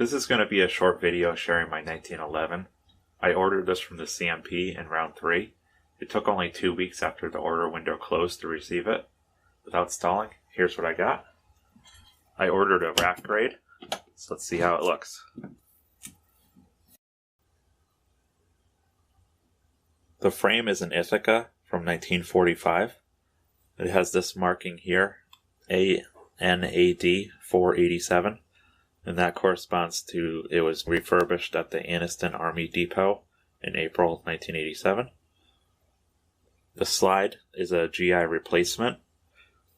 This is going to be a short video sharing my 1911. I ordered this from the CMP in round 3. It took only 2 weeks after the order window closed to receive it. Without stalling, here's what I got. I ordered a rack grade, so let's see how it looks. The frame is an Ithaca from 1945. It has this marking here, ANAD 487, and that corresponds to it was refurbished at the Anniston Army Depot in April 1987. The slide is a GI replacement.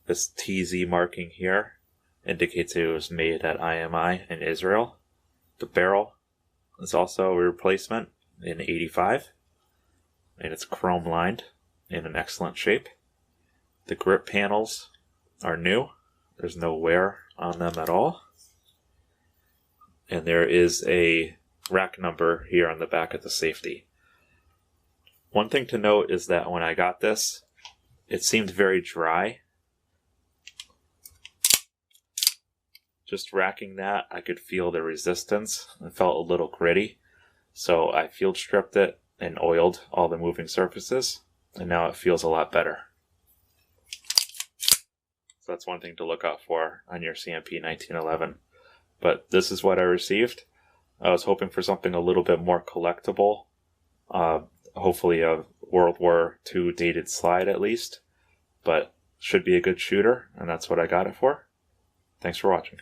This TZ marking here indicates it was made at IMI in Israel. The barrel is also a replacement in 85, and it's chrome lined in an excellent shape. The grip panels are new. There's no wear on them at all. And there is a rack number here on the back of the safety. One thing to note is that when I got this, it seemed very dry. Just racking that, I could feel the resistance. It felt a little gritty. So I field stripped it and oiled all the moving surfaces, and now it feels a lot better. So that's one thing to look out for on your CMP 1911. But this is what I received. I was hoping for something a little bit more collectible. Hopefully a World War II dated slide at least. But should be a good shooter, and that's what I got it for. Thanks for watching.